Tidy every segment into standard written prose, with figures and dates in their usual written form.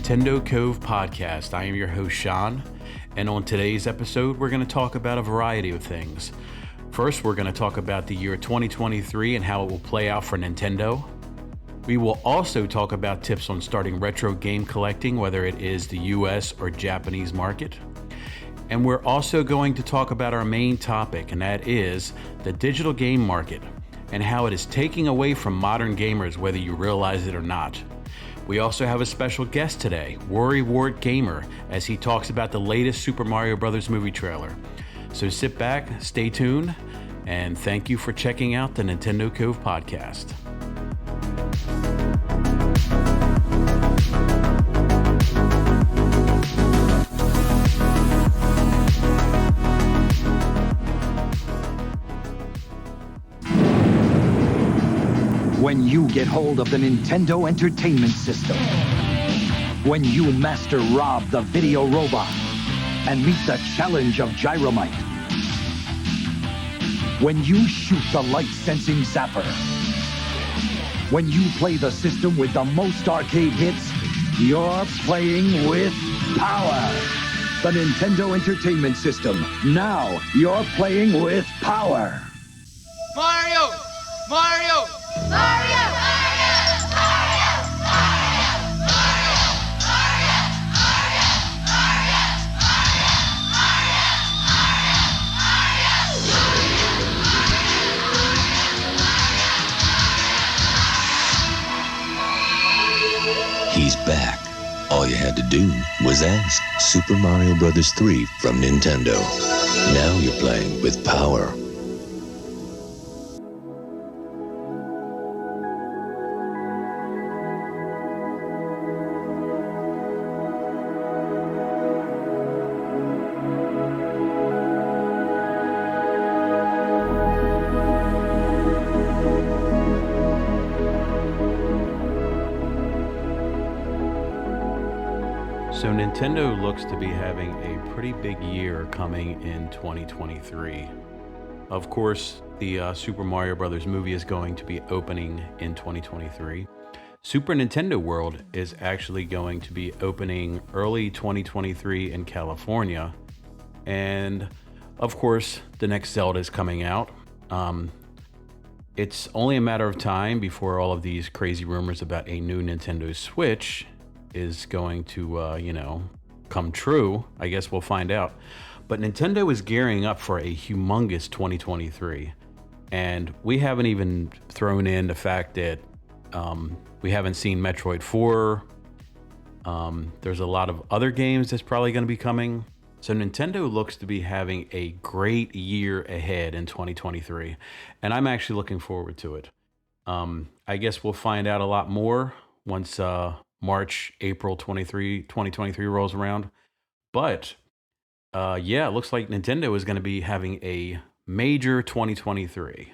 Nintendo Cove podcast. I am your host, Sean, and on today's episode, we're going to talk about a variety of things. First, we're going to talk about the year 2023 and how it will play out for Nintendo. We will also talk about tips on starting retro game collecting, whether it is the US or Japanese market. And we're also going to talk about our main topic, and that is the digital game market and how it is taking away from modern gamers, whether you realize it or not. We also have a special guest today, WorryWartGamer, as he talks about the latest Super Mario Bros. Movie trailer. So sit back, stay tuned, and thank you for checking out the Nintendo Cove podcast. When you get hold of the Nintendo Entertainment System, when you master Rob the Video Robot and meet the challenge of Gyromite, when you shoot the light-sensing Zapper, when you play the system with the most arcade hits, you're playing with power. The Nintendo Entertainment System. Now you're playing with power. Mario! Mario! Mario! Mario! Mario! Mario! Mario! He's back. All you had to do was ask. Super Mario Bros. 3 from Nintendo. Now you're playing with power. So Nintendo looks to be having a pretty big year coming in 2023. Of course, the Super Mario Bros. Movie is going to be opening in 2023. Super Nintendo World is actually going to be opening early 2023 in California. And of course, the next Zelda is coming out. It's only a matter of time before all of these crazy rumors about a new Nintendo Switch is going to, come true. I guess we'll find out. But Nintendo is gearing up for a humongous 2023. And we haven't even thrown in the fact that we haven't seen Metroid 4. There's a lot of other games that's probably going to be coming. So Nintendo looks to be having a great year ahead in 2023. And I'm actually looking forward to it. I guess we'll find out a lot more once March, April 2023 rolls around. But it looks like Nintendo is going to be having a major 2023.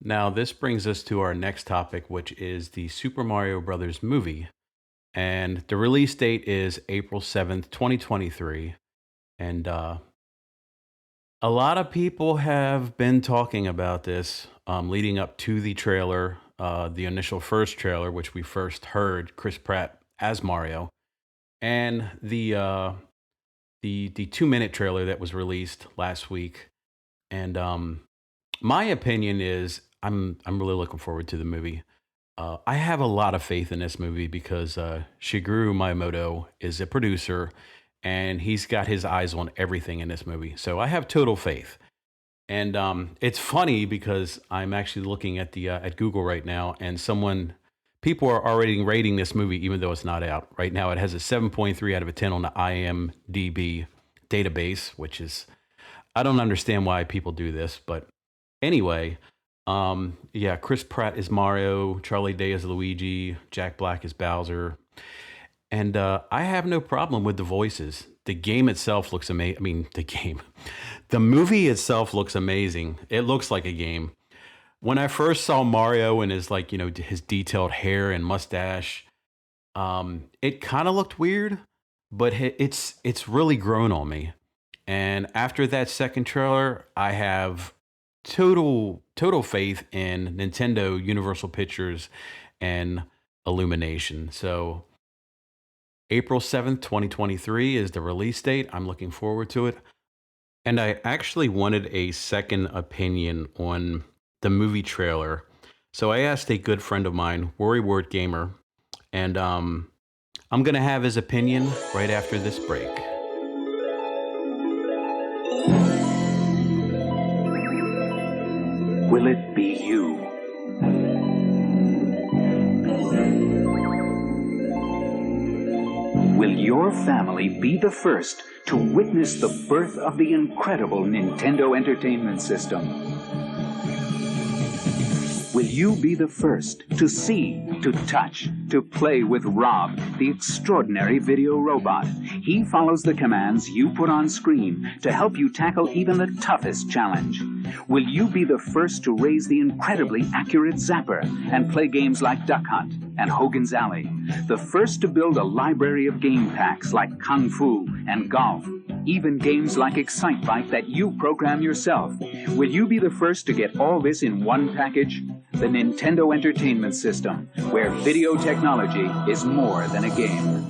Now, this brings us to our next topic, which is the Super Mario Bros. Movie. And the release date is April 7th, 2023. And a lot of people have been talking about this leading up to the trailer, the initial first trailer, which we first heard Chris Pratt as Mario, and the 2-minute trailer that was released last week. And my opinion is I'm really looking forward to the movie. I have a lot of faith in this movie because Shigeru Miyamoto is a producer and he's got his eyes on everything in this movie. So I have total faith. And it's funny because I'm actually looking at the at Google right now, and people are already rating this movie even though it's not out. Right now it has a 7.3 out of a 10 on the IMDb database, which is, I don't understand why people do this, but anyway, Chris Pratt is Mario, Charlie Day is Luigi, Jack Black is Bowser, and I have no problem with the voices. The game itself looks amazing. The movie itself looks amazing. It looks like a game. When I first saw Mario and his his detailed hair and mustache, it kind of looked weird, but it's really grown on me. And after that second trailer, I have total faith in Nintendo, Universal Pictures, and Illumination. So April 7th, 2023 is the release date. I'm looking forward to it. And I actually wanted a second opinion on the movie trailer. So I asked a good friend of mine, WorryWartGamer, and I'm going to have his opinion right after this break. Will it be you? Will your family be the first to witness the birth of the incredible Nintendo Entertainment System? Will you be the first to see, to touch, to play with Rob, the extraordinary video robot? He follows the commands you put on screen to help you tackle even the toughest challenge. Will you be the first to raise the incredibly accurate Zapper and play games like Duck Hunt and Hogan's Alley? The first to build a library of game packs like Kung Fu and Golf? Even games like Excitebike that you program yourself. Will you be the first to get all this in one package? The Nintendo Entertainment System, where video technology is more than a game.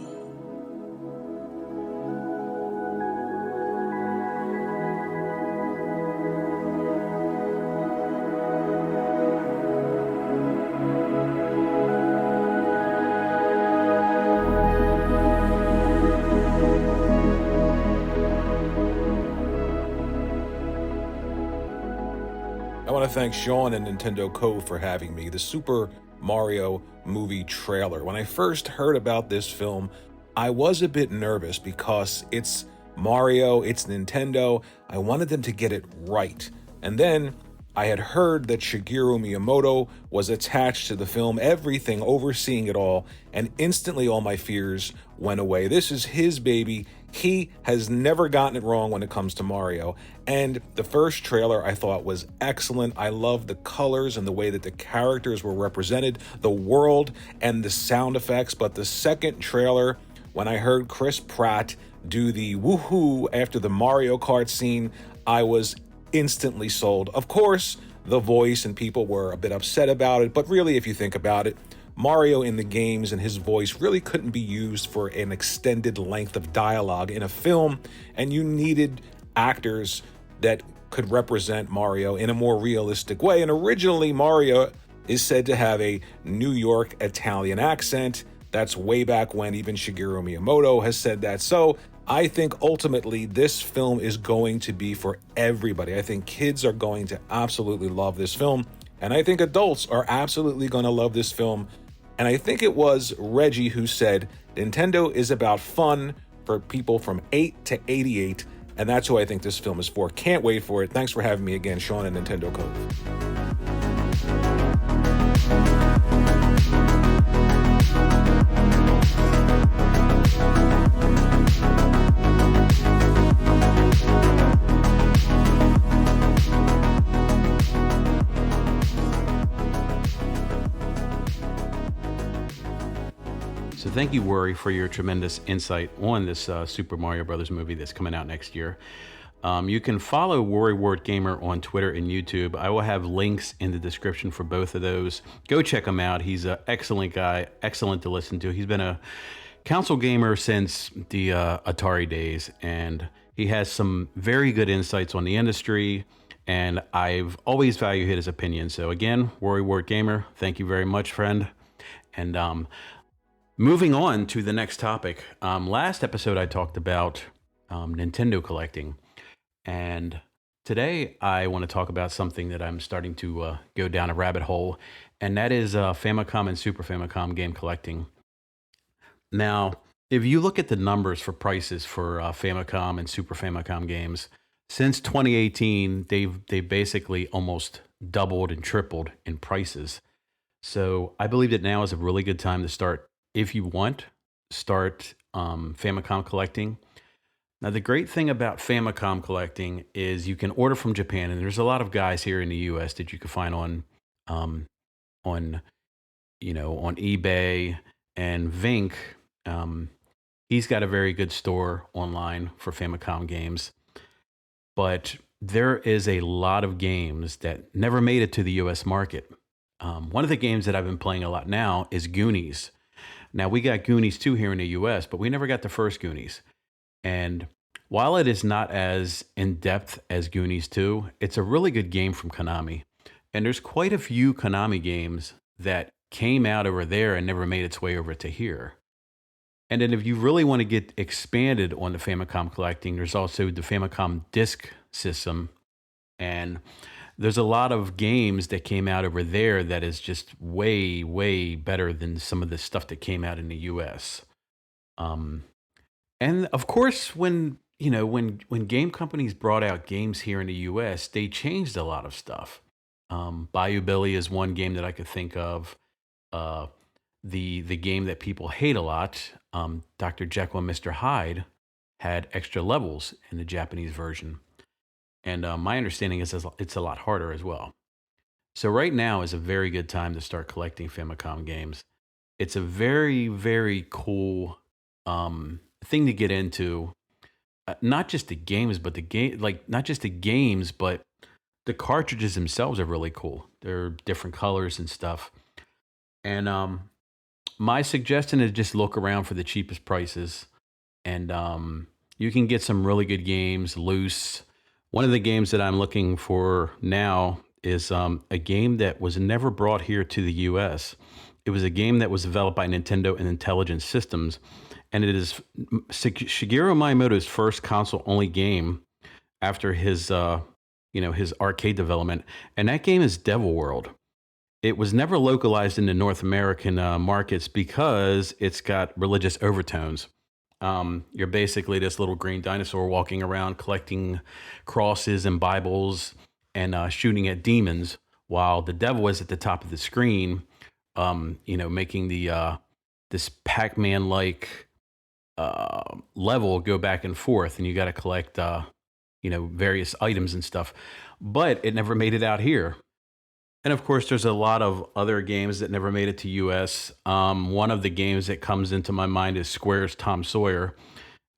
I want to thank Sean and Nintendo Co. for having me. The Super Mario movie trailer. When I first heard about this film, I was a bit nervous because it's Mario, it's Nintendo. I wanted them to get it right. And then I had heard that Shigeru Miyamoto was attached to the film, everything, overseeing it all, and instantly all my fears went away. This is his baby. He has never gotten it wrong when it comes to Mario. And the first trailer I thought was excellent. I love the colors and the way that the characters were represented, the world and the sound effects. But the second trailer, when I heard Chris Pratt do the woohoo after the Mario Kart scene, I was instantly sold. Of course, the voice and people were a bit upset about it, but really, if you think about it, Mario in the games and his voice really couldn't be used for an extended length of dialogue in a film, and you needed actors that could represent Mario in a more realistic way. And originally, Mario is said to have a New York Italian accent. That's way back when even Shigeru Miyamoto has said that. So I think ultimately this film is going to be for everybody. I think kids are going to absolutely love this film, and I think adults are absolutely going to love this film. And I think it was Reggie who said Nintendo is about fun for people from 8 to 88, and that's who I think this film is for. Can't wait for it. Thanks for having me again, Sean and Nintendo Co. So thank you, Worry, for your tremendous insight on this Super Mario Brothers movie that's coming out next year. You can follow WorryWartGamer on Twitter and YouTube. I will have links in the description for both of those. Go check him out. He's an excellent guy, excellent to listen to. He's been a console gamer since the Atari days, and he has some very good insights on the industry, and I've always valued his opinion. So again, WorryWartGamer, thank you very much, friend. And moving on to the next topic. Last episode I talked about Nintendo collecting, and today I want to talk about something that I'm starting to go down a rabbit hole, and that is Famicom and Super Famicom game collecting. Now, if you look at the numbers for prices for Famicom and Super Famicom games, since 2018, they've basically almost doubled and tripled in prices. So I believe that now is a really good time to start, if you want, Famicom collecting. Now, the great thing about Famicom collecting is you can order from Japan, and there's a lot of guys here in the U.S. that you can find on eBay and Vink. He's got a very good store online for Famicom games, but there is a lot of games that never made it to the U.S. market. One of the games that I've been playing a lot now is Goonies. Now, we got Goonies 2 here in the US, but we never got the first Goonies. And while it is not as in-depth as Goonies 2, it's a really good game from Konami. And there's quite a few Konami games that came out over there and never made its way over to here. And then if you really want to get expanded on the Famicom collecting, there's also the Famicom disk system. And there's a lot of games that came out over there that is just way, way better than some of the stuff that came out in the US. And of course, when game companies brought out games here in the US, they changed a lot of stuff. Bayou Billy is one game that I could think of. The game that people hate a lot, Dr. Jekyll and Mr. Hyde, had extra levels in the Japanese version. And my understanding is it's a lot harder as well. So right now is a very good time to start collecting Famicom games. It's a very, very cool thing to get into. Not just the games, but not just the games, but the cartridges themselves are really cool. They're different colors and stuff. And my suggestion is just look around for the cheapest prices. And you can get some really good games loose. One of the games that I'm looking for now is a game that was never brought here to the US. It was a game that was developed by Nintendo and Intelligent Systems. And it is Shigeru Miyamoto's first console-only game after his arcade development. And that game is Devil World. It was never localized in the North American markets because it's got religious overtones. You're basically this little green dinosaur walking around collecting crosses and Bibles and shooting at demons, while the devil is at the top of the screen, making this Pac-Man-like level go back and forth, and you got to collect various items and stuff. But it never made it out here. And of course, there's a lot of other games that never made it to US. One of the games that comes into my mind is Square's Tom Sawyer.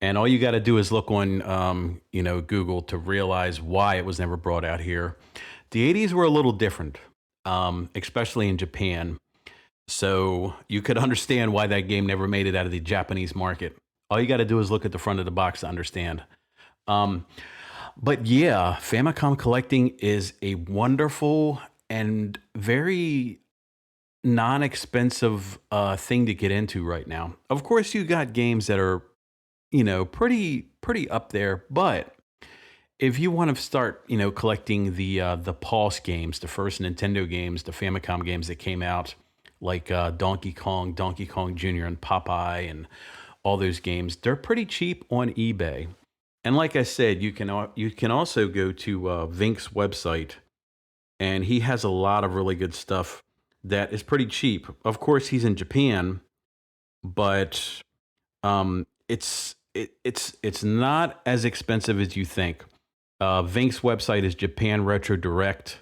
And all you got to do is look on, Google to realize why it was never brought out here. The 80s were a little different, especially in Japan. So you could understand why that game never made it out of the Japanese market. All you got to do is look at the front of the box to understand. But yeah, Famicom collecting is a wonderful and very non-expensive thing to get into right now. Of course, you got games that are, pretty up there. But if you want to start, collecting the Pulse games, the first Nintendo games, the Famicom games that came out, like Donkey Kong Jr. and Popeye and all those games, they're pretty cheap on eBay. And like I said, you can also go to Vink's website, and he has a lot of really good stuff that is pretty cheap. Of course, he's in Japan, but it's not as expensive as you think. Vink's website is Japan Retro Direct.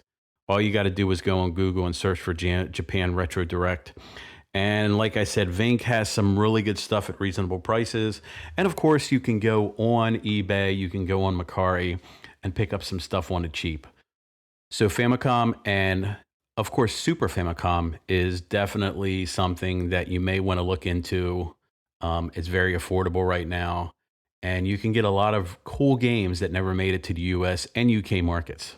All you got to do is go on Google and search for Japan Retro Direct. And like I said, Vink has some really good stuff at reasonable prices. And of course, you can go on eBay, you can go on Mercari, and pick up some stuff on the cheap. So Famicom and, of course, Super Famicom is definitely something that you may want to look into. It's very affordable right now. And you can get a lot of cool games that never made it to the US and UK markets.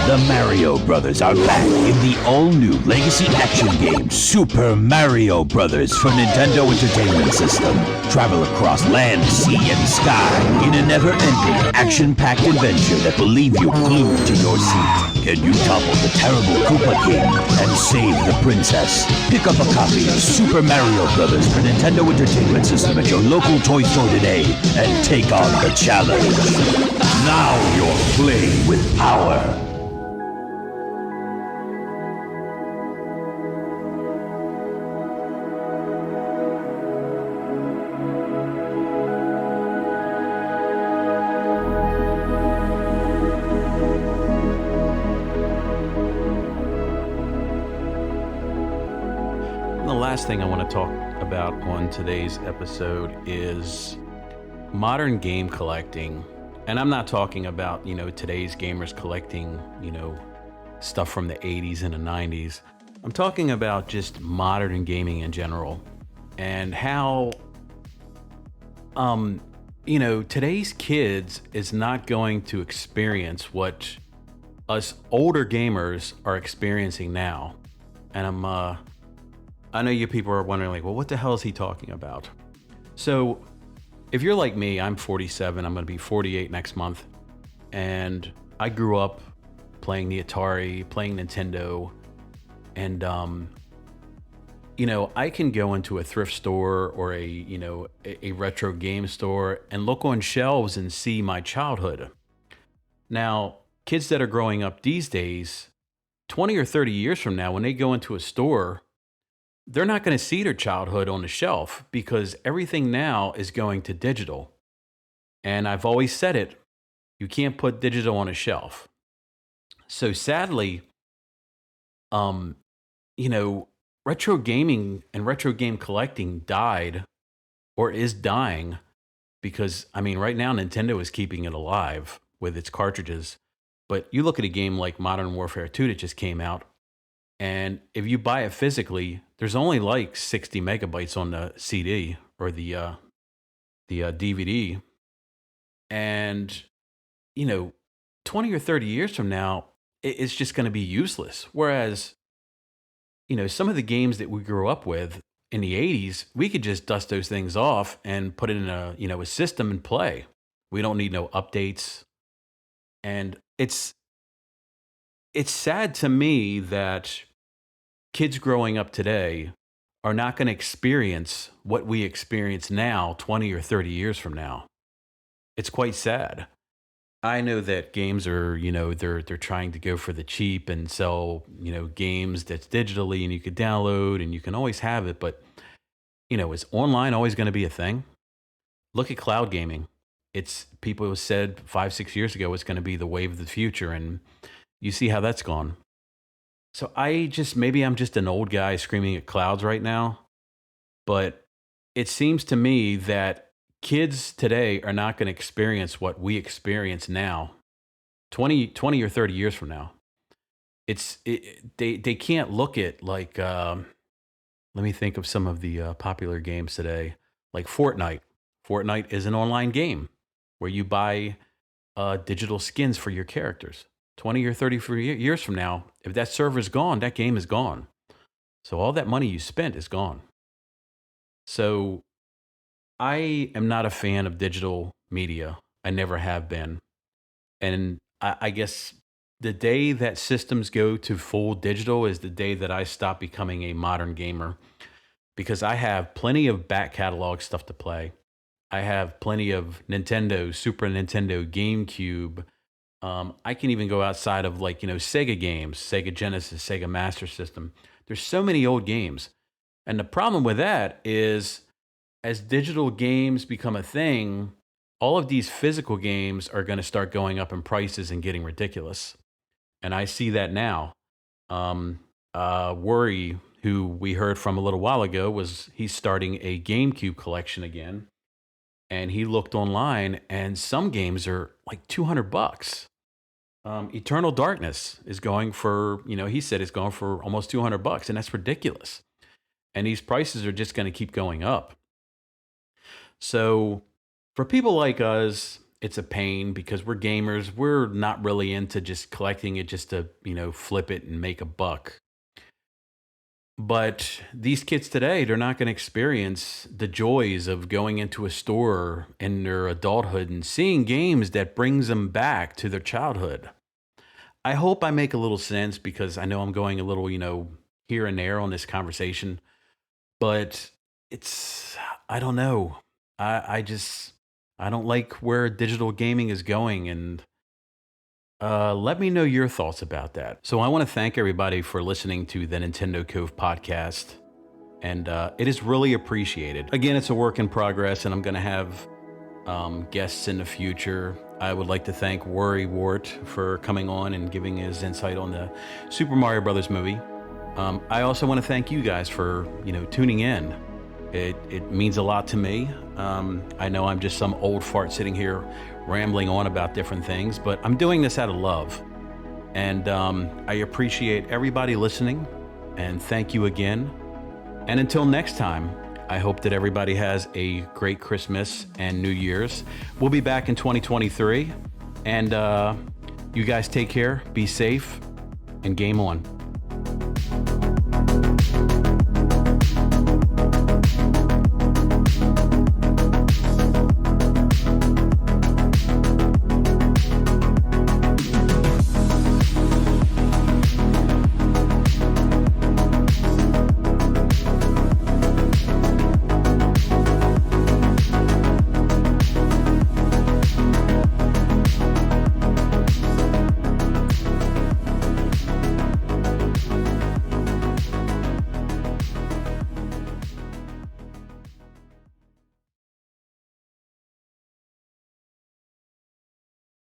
The Mario Brothers are back in the all-new legacy action game Super Mario Brothers for Nintendo Entertainment System. Travel across land, sea, and sky in a never-ending, action-packed adventure that will leave you glued to your seat. Can you topple the terrible Koopa King and save the princess? Pick up a copy of Super Mario Brothers for Nintendo Entertainment System at your local toy store today and take on the challenge. Now you're playing with power. The last thing I want to talk about on today's episode is modern game collecting. And I'm not talking about, today's gamers collecting, stuff from the 80s and the 90s. I'm talking about just modern gaming in general and how, today's kids is not going to experience what us older gamers are experiencing now. And I know you people are wondering, like, well, what the hell is he talking about? So if you're like me, I'm 47, I'm going to be 48 next month. And I grew up playing the Atari, playing Nintendo. And, I can go into a thrift store or a retro game store and look on shelves and see my childhood. Now, kids that are growing up these days, 20 or 30 years from now, when they go into a store, they're not going to see their childhood on the shelf because everything now is going to digital. And I've always said it, you can't put digital on a shelf. So sadly, retro gaming and retro game collecting died or is dying because, right now Nintendo is keeping it alive with its cartridges. But you look at a game like Modern Warfare 2 that just came out, and if you buy it physically, there's only like 60 megabytes on the CD or the DVD. And, 20 or 30 years from now, it's just going to be useless. Whereas, some of the games that we grew up with in the 80s, we could just dust those things off and put it in a system and play. We don't need no updates. And it's sad to me that kids growing up today are not going to experience what we experience now 20 or 30 years from now. It's quite sad. I know that games are, they're trying to go for the cheap and sell, games that's digitally and you could download and you can always have it, but is online always going to be a thing? Look at cloud gaming. It's people said 5-6 years ago it's going to be the wave of the future, and you see how that's gone. So maybe I'm just an old guy screaming at clouds right now, but it seems to me that kids today are not going to experience what we experience now 20 or 30 years from now. They can't look at like let me think of some of the popular games today, like Fortnite. Fortnite is an online game where you buy digital skins for your characters. 20 or 30 years from now, if that server's gone, that game is gone. So all that money you spent is gone. So I am not a fan of digital media. I never have been. And I guess the day that systems go to full digital is the day that I stop becoming a modern gamer, because I have plenty of back catalog stuff to play. I have plenty of Nintendo, Super Nintendo, GameCube. I can even go outside of Sega games, Sega Genesis, Sega Master System. There's so many old games. And the problem with that is, as digital games become a thing, all of these physical games are going to start going up in prices and getting ridiculous. And I see that now. Worry, who we heard from a little while ago, he's starting a GameCube collection again. And he looked online and some games are like $200. Eternal Darkness is going for, he said it's going for almost $200, and that's ridiculous. And these prices are just going to keep going up. So for people like us, it's a pain because we're gamers. We're not really into just collecting it just to, flip it and make a buck. But these kids today, they're not going to experience the joys of going into a store in their adulthood and seeing games that brings them back to their childhood. I hope I make a little sense because I know I'm going a little, here and there on this conversation, but I don't know. I don't like where digital gaming is going, and let me know your thoughts about that. So I want to thank everybody for listening to the Nintendo Cove podcast, and it is really appreciated. Again, it's a work in progress, and I'm going to have guests in the future. I would like to thank WorryWart for coming on and giving his insight on the Super Mario Brothers movie. I also want to thank you guys for tuning in. It means a lot to me. I know I'm just some old fart sitting here rambling on about different things, but I'm doing this out of love. And I appreciate everybody listening. And thank you again. And until next time, I hope that everybody has a great Christmas and New Year's. We'll be back in 2023. And you guys take care, be safe, and game on.